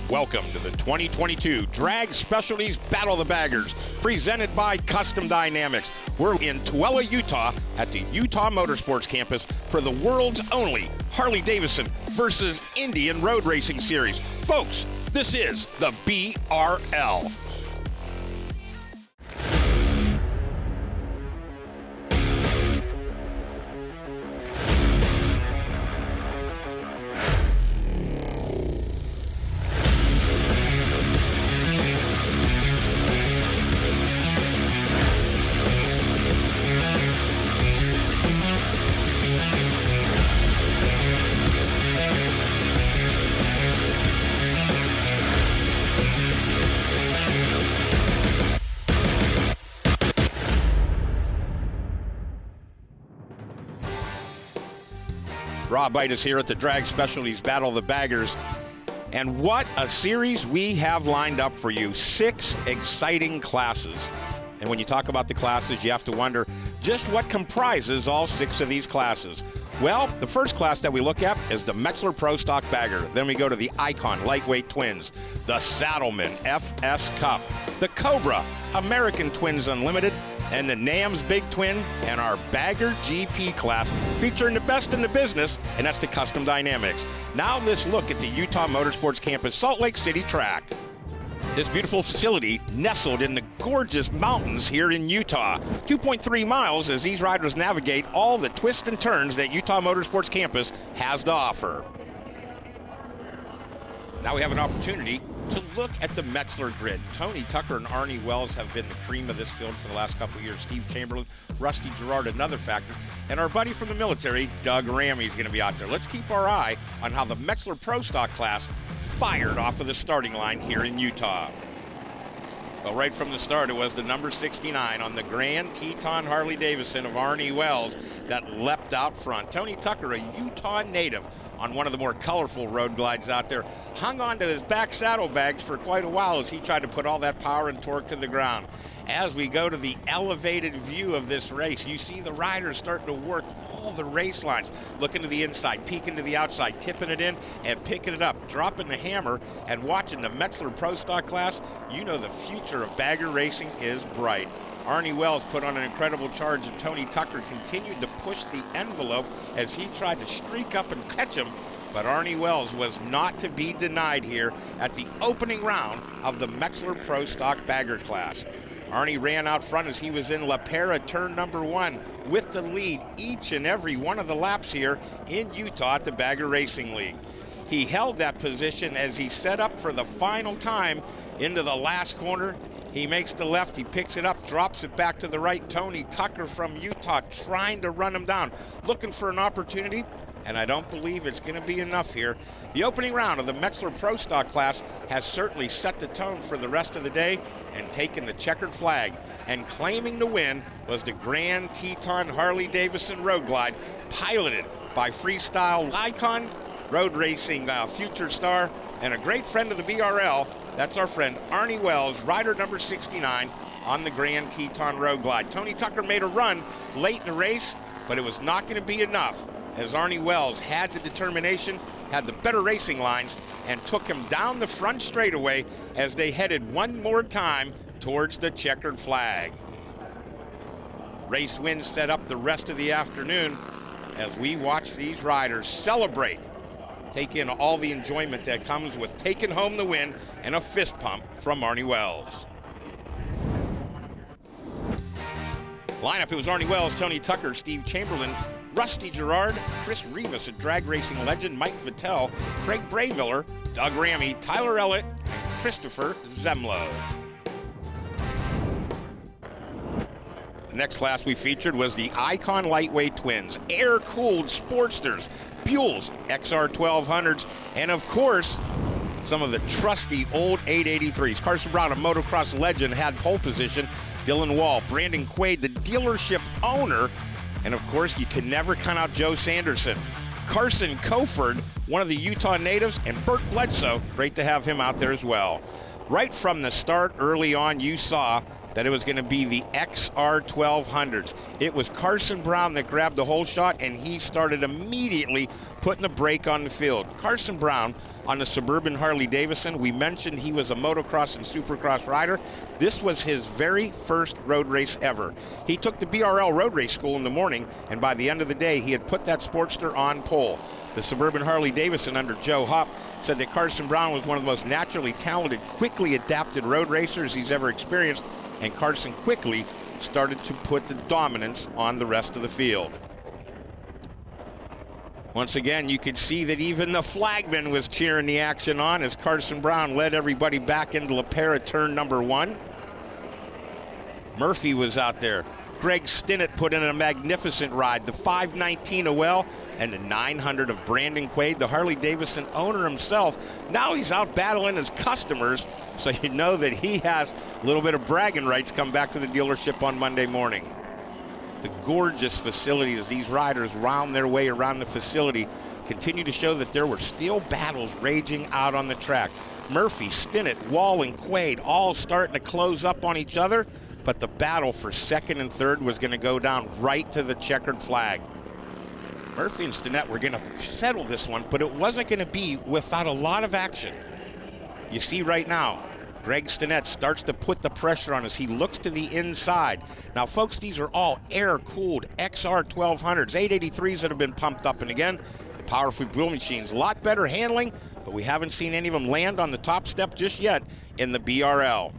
Welcome to the 2022 Drag Specialties Battle of the Baggers, presented by Custom Dynamics. We're in Tooele, Utah, at the Utah Motorsports campus for the world's only Harley-Davidson versus Indian Road Racing Series. Folks, this is the BRL. Rob Bitus here at the Drag Specialties Battle of the Baggers. And what a series we have lined up for you. 6 exciting classes. And when you talk about the classes, you have to wonder just what comprises all 6 of these classes. Well, the first class that we look at is the Metzler Pro Stock Bagger. Then we go to the Icon Lightweight Twins, the Saddleman FS Cup, the Cobra American Twins Unlimited, and the NAM's Big Twin, and our Bagger GP class featuring the best in the business, and that's the Custom Dynamics. Now let's look at the Utah Motorsports Campus Salt Lake City track. This beautiful facility nestled in the gorgeous mountains here in Utah. 2.3 miles as these riders navigate all the twists and turns that Utah Motorsports Campus has to offer. Now we have an opportunity to look at the Metzler grid. Tony Tucker and Arnie Wells have been the cream of this field for the last couple of years. Steve Chamberlain, Rusty Gerard, another factor. And our buddy from the military, Doug Ramey, is going to be out there. Let's keep our eye on how the Metzler Pro Stock class fired off of the starting line here in Utah. Well, right from the start, it was the number 69 on the Grand Teton Harley-Davidson of Arnie Wells that leapt out front. Tony Tucker, a Utah native, on one of the more colorful road glides out there, hung on to his back saddlebags for quite a while as he tried to put all that power and torque to the ground. As we go to the elevated view of this race, you see the riders starting to work all the race lines, looking to the inside, peeking to the outside, tipping it in and picking it up, dropping the hammer, and watching the Metzler Pro Stock class. You know the future of bagger racing is bright. Arnie Wells put on an incredible charge, and Tony Tucker continued to push the envelope as he tried to streak up and catch him, but Arnie Wells was not to be denied here at the opening round of the Metzler Pro Stock Bagger class. Arnie ran out front as he was in La Pera turn number 1 with the lead each and every one of the laps here in Utah at the Bagger Racing League. He held that position as he set up for the final time into the last corner. He makes the left, he picks it up, drops it back to the right. Tony Tucker from Utah trying to run him down, looking for an opportunity, and I don't believe it's going to be enough here. The opening round of the Metzler Pro Stock class has certainly set the tone for the rest of the day and taken the checkered flag. And claiming the win was the Grand Teton Harley-Davidson Road Glide, piloted by freestyle icon, road racing future star, and a great friend of the BRL. That's our friend Arnie Wells, rider number 69 on the Grand Teton Road Glide. Tony Tucker made a run late in the race, but it was not going to be enough as Arnie Wells had the determination, had the better racing lines, and took him down the front straightaway as they headed one more time towards the checkered flag. Race winds set up the rest of the afternoon as we watch these riders celebrate, take in all the enjoyment that comes with taking home the win and a fist pump from Arnie Wells. Lineup, it was Arnie Wells, Tony Tucker, Steve Chamberlain, Rusty Gerard, Chris Rivas, a drag racing legend, Mike Vittel, Craig Braymiller, Doug Ramey, Tyler Ellett, and Christopher Zemlo. The next class we featured was the Icon Lightweight Twins, air-cooled Sportsters, Buells, XR 1200s, and of course, some of the trusty old 883s. Carson Brown, a motocross legend, had pole position. Dylan Wall, Brandon Quaid, the dealership owner, and of course, you can never count out Joe Sanderson. Carson Coford, one of the Utah natives, and Burt Bledsoe, great to have him out there as well. Right from the start, early on, you saw that it was going to be the XR 1200s. It was Carson Brown that grabbed the whole shot, and he started immediately putting the brake on the field. Carson Brown on the Suburban Harley-Davidson. We mentioned he was a motocross and supercross rider. This was his very first road race ever. He took the BRL road race school in the morning, and by the end of the day, he had put that Sportster on pole. The Suburban Harley-Davidson under Joe Hupp said that Carson Brown was one of the most naturally talented, quickly adapted road racers he's ever experienced, and Carson quickly started to put the dominance on the rest of the field. Once again, you could see that even the flagman was cheering the action on as Carson Brown led everybody back into La Pera turn number 1. Murphy was out there. Greg Stinnett put in a magnificent ride. The 519 Oel and the 900 of Brandon Quaid, the Harley-Davidson owner himself. Now he's out battling his customers, so you know that he has a little bit of bragging rights come back to the dealership on Monday morning. The gorgeous facility as these riders wound their way around the facility continue to show that there were still battles raging out on the track. Murphy, Stinnett, Wall, and Quaid all starting to close up on each other, but the battle for second and third was going to go down right to the checkered flag. Murphy and Stinnett were going to settle this one, but it wasn't going to be without a lot of action. You see right now, Greg Stinnett starts to put the pressure on as he looks to the inside. Now, folks, these are all air-cooled XR 1200s, 883s that have been pumped up. And again, the powerful wheel machines, a lot better handling, but we haven't seen any of them land on the top step just yet in the BRL.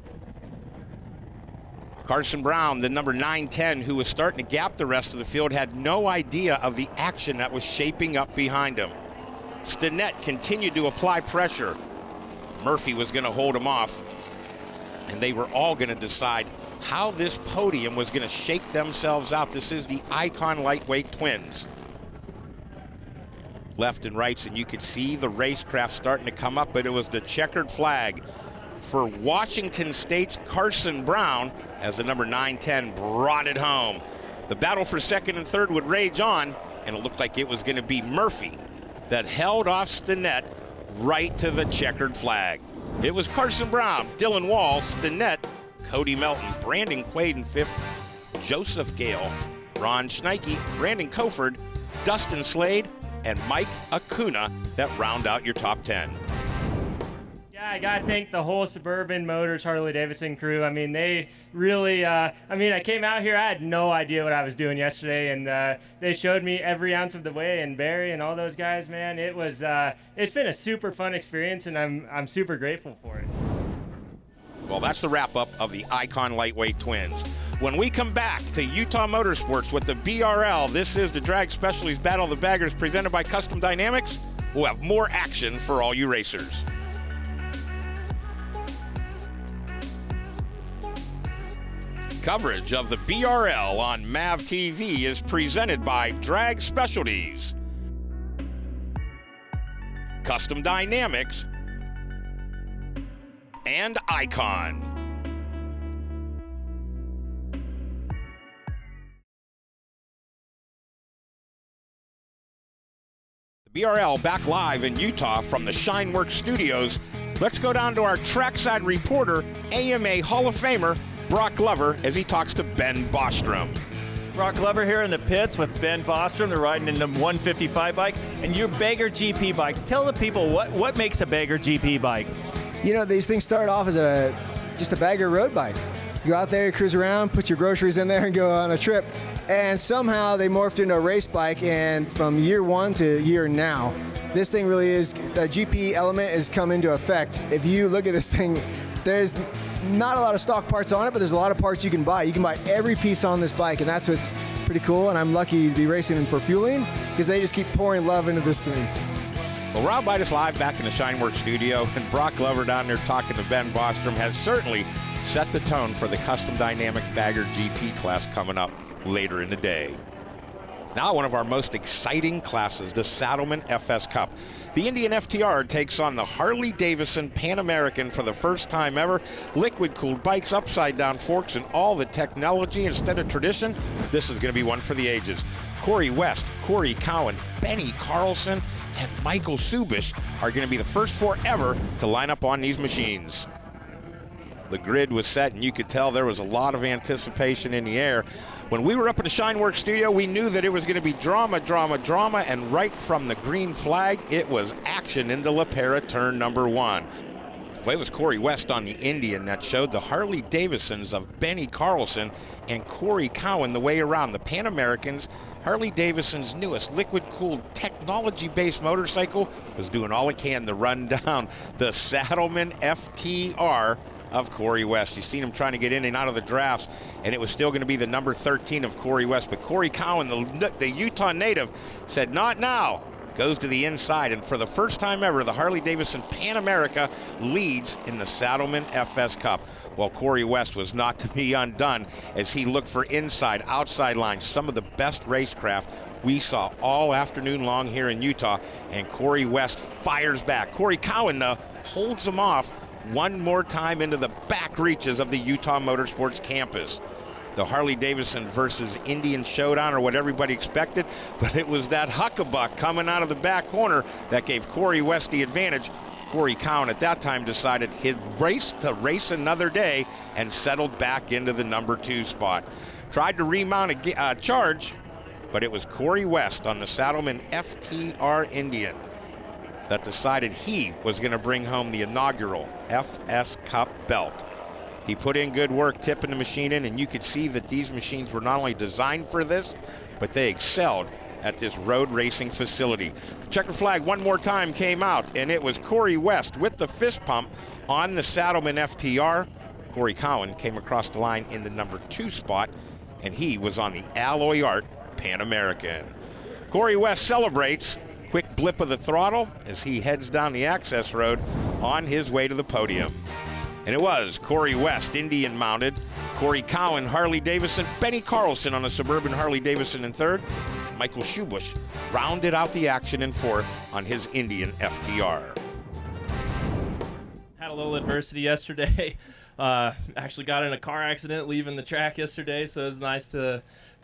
Carson Brown, the number 910, who was starting to gap the rest of the field, had no idea of the action that was shaping up behind him. Stinnett continued to apply pressure. Murphy was going to hold him off, and they were all going to decide how this podium was going to shake themselves out. This is the Icon Lightweight Twins. Left and rights, and you could see the racecraft starting to come up, but it was the checkered flag for Washington State's Carson Brown as the number 910 brought it home. The battle for second and third would rage on, and it looked like it was going to be Murphy that held off Stinnett right to the checkered flag. It was Carson Brown, Dylan Wall, Stinnett, Cody Melton, Brandon Quaid in fifth, Joseph Gale, Ron Schneike, Brandon Coford, Dustin Slade, and Mike Acuna that round out your top 10. Yeah, I got to thank the whole Suburban Motors Harley-Davidson crew. I mean, they really, I came out here, I had no idea what I was doing yesterday, and they showed me every ounce of the way, and Barry and all those guys, man, it was, it's been a super fun experience, and I'm super grateful for it. Well, that's the wrap-up of the Icon Lightweight Twins. When we come back to Utah Motorsports with the BRL, this is the Drag Specialties Battle of the Baggers presented by Custom Dynamics. We'll have more action for all you racers. Coverage of the BRL on MAVTV is presented by Drag Specialties, Custom Dynamics, and Icon. The BRL back live in Utah from the Shineworks Studios. Let's go down to our trackside reporter, AMA Hall of Famer, Brock Glover, as he talks to Ben Bostrom. Brock Glover here in the pits with Ben Bostrom. They're riding in the 155 bike and your Bagger GP bikes. Tell the people what makes a Bagger GP bike. You know, these things start off as just a Bagger road bike. You go out there, you cruise around, put your groceries in there, and go on a trip. And somehow they morphed into a race bike, and from year one to year now, this thing really is, the GP element has come into effect. If you look at this thing, there's not a lot of stock parts on it, but there's a lot of parts you can buy. You can buy every piece on this bike, and that's what's pretty cool, and I'm lucky to be racing them for fueling, because they just keep pouring love into this thing. Well, Rob Bidas live back in the Shineworks studio, and Brock Glover down there talking to Ben Bostrom has certainly set the tone for the Custom Dynamics Bagger GP class coming up later in the day. Now one of our most exciting classes, the Saddlemen FS Cup. The Indian FTR takes on the Harley-Davidson Pan American for the first time ever. Liquid-cooled bikes, upside-down forks, and all the technology instead of tradition. This is going to be one for the ages. Corey West, Corey Cowan, Benny Carlson, and Michael Subish are going to be the first four ever to line up on these machines. The grid was set, and you could tell there was a lot of anticipation in the air. When we were up in the Shineworks studio, we knew that it was going to be drama, drama, drama, and right from the green flag, it was action into La Pera turn number 1. Well, it was Corey West on the Indian that showed the Harley Davidsons of Benny Carlson and Corey Cowan the way around. The Pan Americans, Harley Davidson's newest liquid-cooled technology-based motorcycle, was doing all it can to run down the Saddleman FTR of Corey West. You've seen him trying to get in and out of the drafts, and it was still going to be the number 13 of Corey West. But Corey Cowan, the Utah native, said, "Not now." Goes to the inside, and for the first time ever, the Harley-Davidson Pan America leads in the Saddleman FS Cup. Well, Corey West was not to be undone as he looked for inside, outside lines, some of the best racecraft we saw all afternoon long here in Utah, and Corey West fires back. Corey Cowan, though, holds him off one more time into the back reaches of the Utah Motorsports campus. The Harley-Davidson versus Indian showdown, or what everybody expected, but it was that huckabuck coming out of the back corner that gave Corey West the advantage. Corey Cowan at that time decided he'd race another day and settled back into the number 2 spot. Tried to remount a charge, but it was Corey West on the Saddleman FTR Indian that decided he was going to bring home the inaugural FS Cup belt. He put in good work tipping the machine in, and you could see that these machines were not only designed for this, but they excelled at this road racing facility. The checker flag one more time came out, and it was Corey West with the fist pump on the Saddleman FTR. Corey Cowan came across the line in the number 2 spot, and he was on the Alloy Art Pan American. Corey West celebrates. Quick blip of the throttle as he heads down the access road on his way to the podium. And it was Corey West, Indian mounted, Corey Cowan, Harley Davidson, Benny Carlson on a Suburban Harley Davidson in 3rd, and Michael Schubusch rounded out the action in 4th on his Indian FTR. Had a little adversity yesterday. Actually got in a car accident leaving the track yesterday, so it was nice to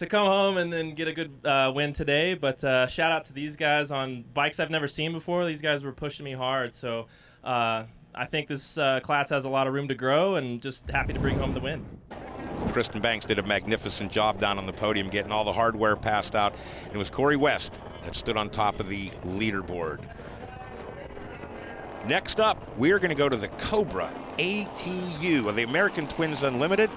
come home and then get a good win today. But shout out to these guys on bikes I've never seen before. These guys were pushing me hard, so I think this class has a lot of room to grow, and just happy to bring home the win. Kristen Banks did a magnificent job down on the podium getting all the hardware passed out. It was Corey West that stood on top of the leaderboard. Next up, we're going to go to the Cobra ATU of the American Twins Unlimited.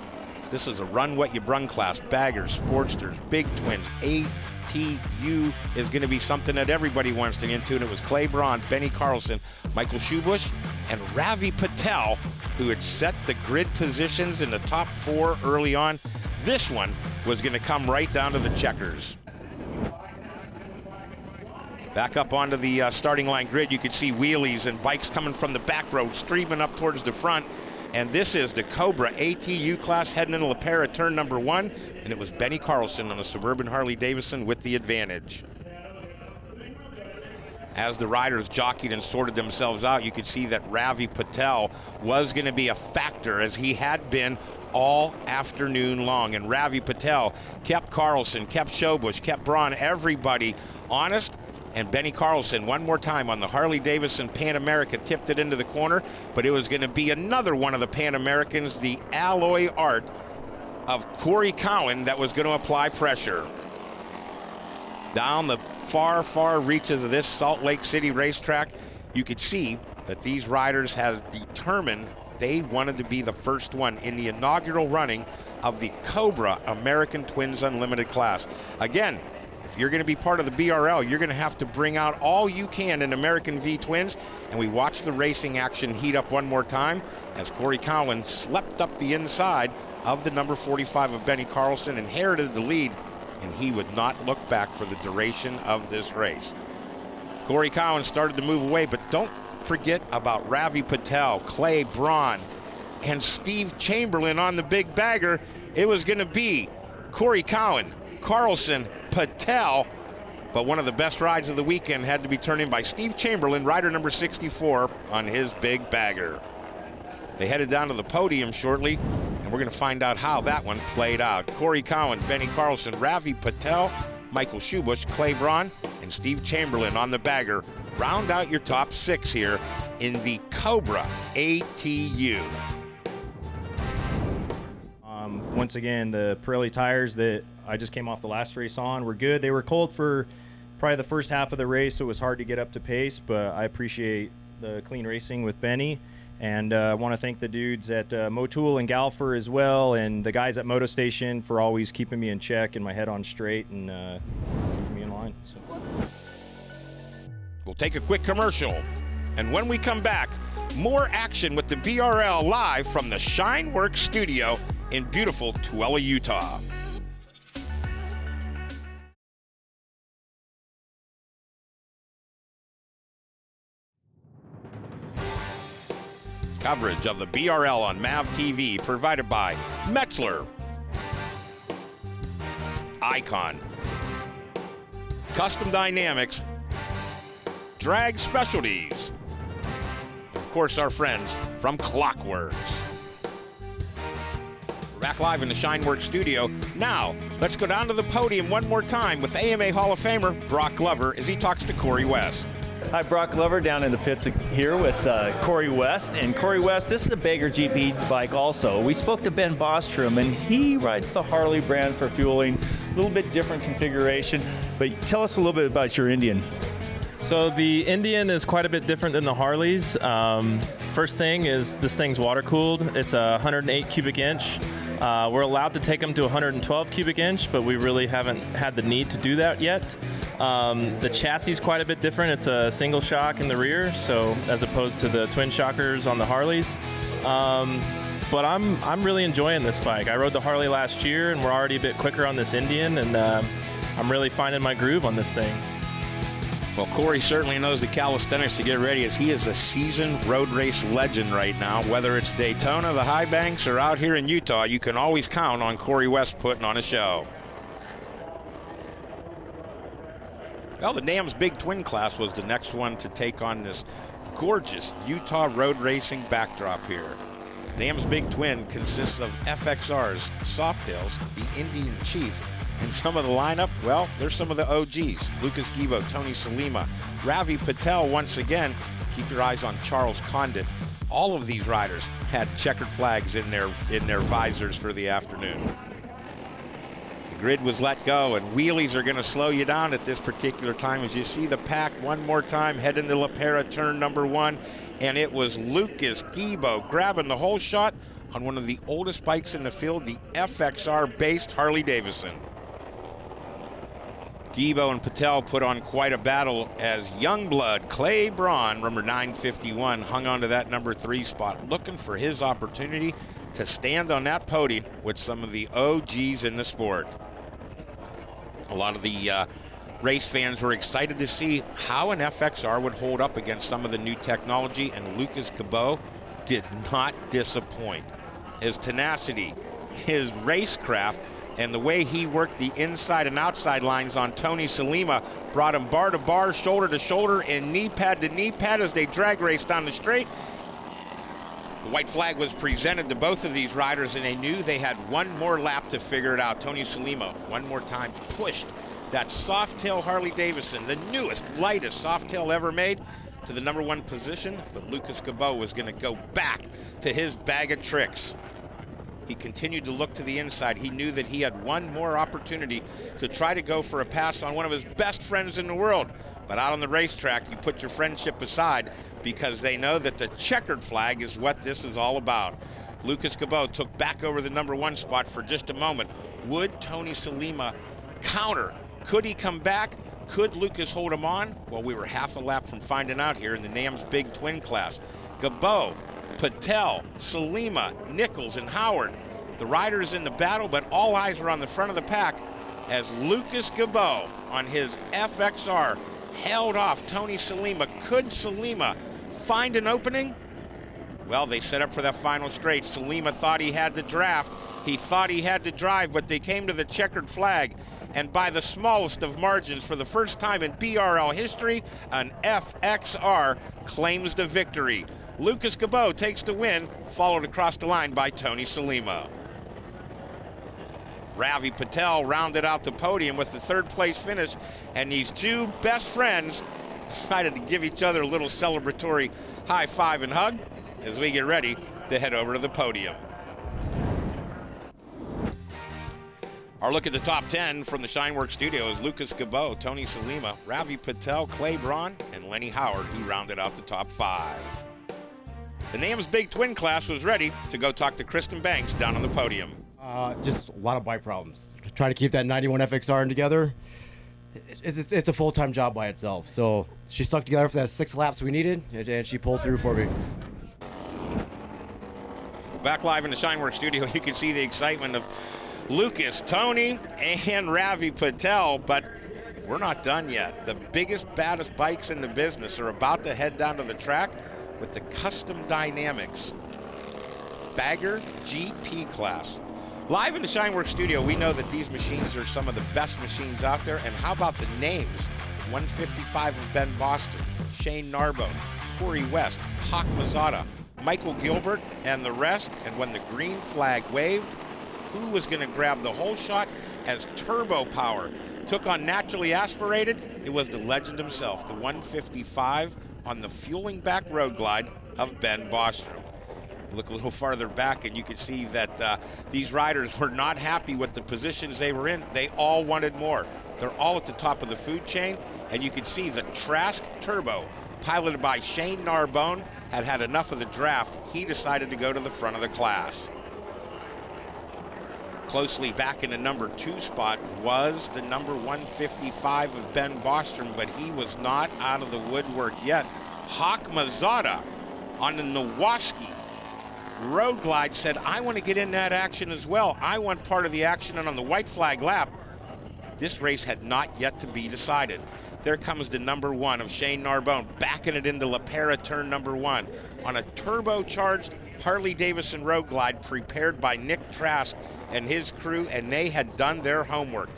This is a run what you brung class. Baggers, Sportsters, Big Twins. ATU is going to be something that everybody wants to get into, and it was Clay Braun, Benny Carlson, Michael Schubusch, and Ravi Patel, who had set the grid positions in the top 4 early on. This one was going to come right down to the checkers. Back up onto the starting line grid, you could see wheelies and bikes coming from the back road, streaming up towards the front. And this is the Cobra ATU class heading into La Pera turn number 1. And it was Benny Carlson on a Suburban Harley Davidson with the advantage. As the riders jockeyed and sorted themselves out, you could see that Ravi Patel was going to be a factor, as he had been all afternoon long. And Ravi Patel kept Carlson, kept Schubusch, kept Braun, everybody honest. And Benny Carlson, one more time on the Harley Davidson Pan America, tipped it into the corner, but it was going to be another one of the Pan Americans, the Alloy Art of Corey Cowan, that was going to apply pressure. Down the far, far reaches of this Salt Lake City racetrack, you could see that these riders have determined they wanted to be the first one in the inaugural running of the Cobra American Twins Unlimited class. Again, if you're going to be part of the BRL, you're going to have to bring out all you can in American V Twins. And we watched the racing action heat up one more time as Corey Cowan slept up the inside of the number 45 of Benny Carlson, inherited the lead, and he would not look back for the duration of this race. Corey Cowan started to move away, but don't forget about Ravi Patel, Clay Braun, and Steve Chamberlain on the big bagger. It was going to be Corey Cowan, Carlson, Patel, but one of the best rides of the weekend had to be turned in by Steve Chamberlain, rider number 64, on his big bagger. They headed down to the podium shortly, and we're going to find out how that one played out. Corey Cowan, Benny Carlson, Ravi Patel, Michael Schubusch, Clay Braun, and Steve Chamberlain on the bagger round out your top 6 here in the Cobra ATU. once again, the Pirelli tires that I just came off the last race on were good. They were cold for probably the first half of the race, so it was hard to get up to pace, but I appreciate the clean racing with Benny. And I want to thank the dudes at Motul and Galfer as well, and the guys at Moto Station for always keeping me in check and my head on straight and keeping me in line. So. We'll take a quick commercial, and when we come back, more action with the BRL live from the Shineworks studio in beautiful Tooele, Utah. Coverage of the BRL on MAVTV provided by Metzler, Icon, Custom Dynamics, Drag Specialties, and of course our friends from Clockworks. We're back live in the Shineworks studio. Now, let's go down to the podium one more time with AMA Hall of Famer Brock Glover as he talks to Corey West. Hi, Brock Glover down in the pits here with Corey West. And Corey West, this is a Baker GP bike also. We spoke to Ben Bostrom, and he rides the Harley brand for fueling. A little bit different configuration, but tell us a little bit about your Indian. So the Indian is quite a bit different than the Harleys. First thing is this thing's water cooled. It's a 108 cubic inch. We're allowed to take them to 112 cubic inch, but we really haven't had the need to do that yet. The chassis is quite a bit different. It's a single shock in the rear, so as opposed to the twin shockers on the Harleys. But I'm really enjoying this bike. I rode the Harley last year, and we're already a bit quicker on this Indian, and I'm really finding my groove on this thing. Well, Corey certainly knows the calisthenics to get ready, as he is a seasoned road race legend right now. Whether it's Daytona, the High Banks, or out here in Utah, you can always count on Corey West putting on a show. Well, the NAM's Big Twin class was the next one to take on this gorgeous Utah road racing backdrop here. NAM's Big Twin consists of FXRs, Softails, the Indian Chief, and some of the lineup, well, there's some of the OGs. Lucas Gibo, Tony Salima, Ravi Patel once again. Keep your eyes on Charles Condit. All of these riders had checkered flags in their visors for the afternoon. The grid was let go, and wheelies are going to slow you down at this particular time as you see the pack one more time head into La Pera turn number 1, and it was Lucas Gibo grabbing the whole shot on one of the oldest bikes in the field, the FXR-based Harley-Davidson. Gibo and Patel put on quite a battle as Youngblood Clay Braun, number 951, hung on to that number 3 spot, looking for his opportunity to stand on that podium with some of the OGs in the sport. A lot of the race fans were excited to see how an FXR would hold up against some of the new technology, and Lucas Cabot did not disappoint. His tenacity, his racecraft, and the way he worked the inside and outside lines on Tony Salima brought him bar to bar, shoulder to shoulder, and knee pad to knee pad as they drag raced down the straight. The white flag was presented to both of these riders, and they knew they had one more lap to figure it out. Tony Salima, one more time, pushed that Softail Harley-Davidson, the newest, lightest Softail ever made, to the number 1 position, but Lucas Cabot was going to go back to his bag of tricks. He continued to look to the inside. He knew that he had one more opportunity to try to go for a pass on one of his best friends in the world. But out on the racetrack, you put your friendship aside because they know that the checkered flag is what this is all about. Lucas Cabot took back over the number 1 spot for just a moment. Would Tony Salima counter? Could he come back? Could Lucas hold him on? Well, we were half a lap from finding out here in the NAM's Big Twin class. Cabot, Patel, Salima, Nichols, and Howard, the riders in the battle, but all eyes were on the front of the pack as Lucas Cabot on his FXR held off Tony Salima. Could Salima find an opening? Well, they set up for that final straight. Salima thought he had the draft. He thought he had to drive, but they came to the checkered flag. And by the smallest of margins, for the first time in BRL history, an FXR claims the victory. Lucas Cabot takes the win, followed across the line by Tony Salima. Ravi Patel rounded out the podium with the 3rd place finish, and these two best friends decided to give each other a little celebratory high five and hug as we get ready to head over to the podium. Our look at the top 10 from the Shineworks studio is Lucas Gabot, Tony Salima, Ravi Patel, Clay Braun, and Lenny Howard, who rounded out the top 5. The NAM's big twin class was ready to go talk to Kristen Banks down on the podium. Just a lot of bike problems. Try to keep that 91 FXR together. It's a full-time job by itself. So she stuck together for that 6 laps we needed, and she pulled through for me. Back live in the Shineworks studio, you can see the excitement of Lucas, Tony, and Ravi Patel, but we're not done yet. The biggest, baddest bikes in the business are about to head down to the track with the Custom Dynamics Bagger GP class. Live in the Shineworks studio, we know that these machines are some of the best machines out there, and how about the names? 155 of Ben Boston, Shane Narbone, Corey West, Hawk Mazzata, Michael Gilbert, and the rest. And when the green flag waved, who was going to grab the whole shot as turbo power took on naturally aspirated? It was the legend himself, the 155 on the fueling back road glide of Ben Bostrom. Look a little farther back and you can see that these riders were not happy with the positions they were in. They all wanted more. They're all at the top of the food chain, and you can see the Trask Turbo, piloted by Shane Narbone, had enough of the draft. He decided to go to the front of the class. Closely back in the number 2 spot was the number 155 of Ben Bostrom, but he was not out of the woodwork yet. Hawk Mazzata on the Nowoski Road Glide said, I want to get in that action as well. I want part of the action. And on the white flag lap, this race had not yet to be decided. There comes the number 1 of Shane Narbone, backing it into La Pera turn number 1 on a turbocharged Harley-Davidson Road Glide prepared by Nick Trask and his crew, and they had done their homework.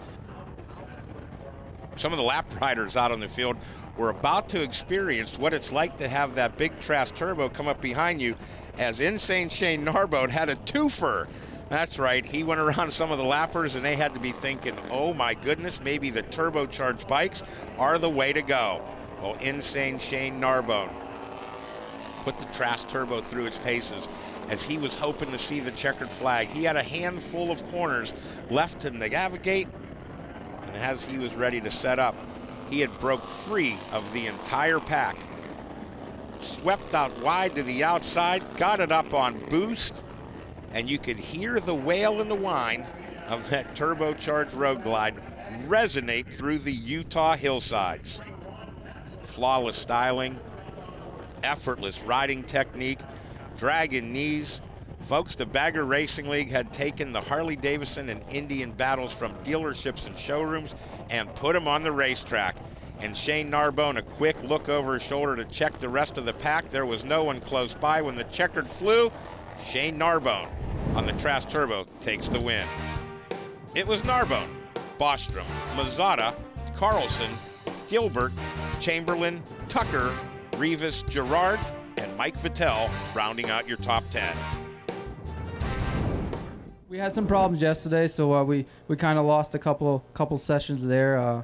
Some of the lap riders out on the field were about to experience what it's like to have that big Trask Turbo come up behind you, as Insane Shane Narbone had a twofer. That's right, he went around some of the lappers and they had to be thinking, oh my goodness, maybe the turbocharged bikes are the way to go. Well, Insane Shane Narbone put the Trask Turbo through its paces as he was hoping to see the checkered flag. He had a handful of corners left to navigate, and as he was ready to set up, he had broke free of the entire pack. Swept out wide to the outside, got it up on boost, and you could hear the wail and the whine of that turbocharged Road Glide resonate through the Utah hillsides. Flawless styling, effortless riding technique, dragging knees. Folks, the Bagger Racing League had taken the Harley-Davidson and Indian battles from dealerships and showrooms and put them on the racetrack. And Shane Narbone, a quick look over his shoulder to check the rest of the pack. There was no one close by when the checkered flew. Shane Narbone on the Trask Turbo takes the win. It was Narbone, Bostrom, Mazzata, Carlson, Gilbert, Chamberlain, Tucker, Rivas, Gerard, and Mike Vittel rounding out your top 10. We had some problems yesterday, so we kind of lost a couple sessions there.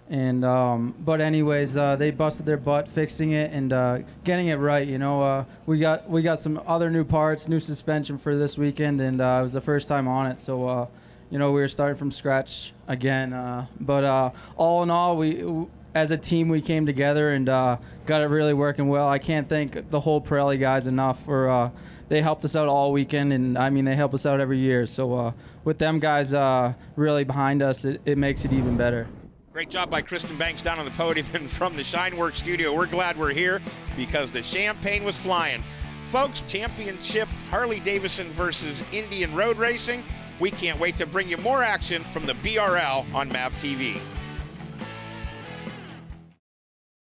But anyways, they busted their butt fixing it and getting it right. You know, we got some other new parts, new suspension for this weekend, and it was the first time on it. So, you know, we were starting from scratch again. But all in all, we as a team we came together and got it really working well. I can't thank the whole Pirelli guys enough for they helped us out all weekend, and I mean they help us out every year. So with them guys really behind us, it makes it even better. Great job by Kristen Banks down on the podium and from the Shineworks studio. We're glad we're here because the champagne was flying. Folks, championship Harley-Davidson versus Indian Road Racing. We can't wait to bring you more action from the BRL on MAVTV.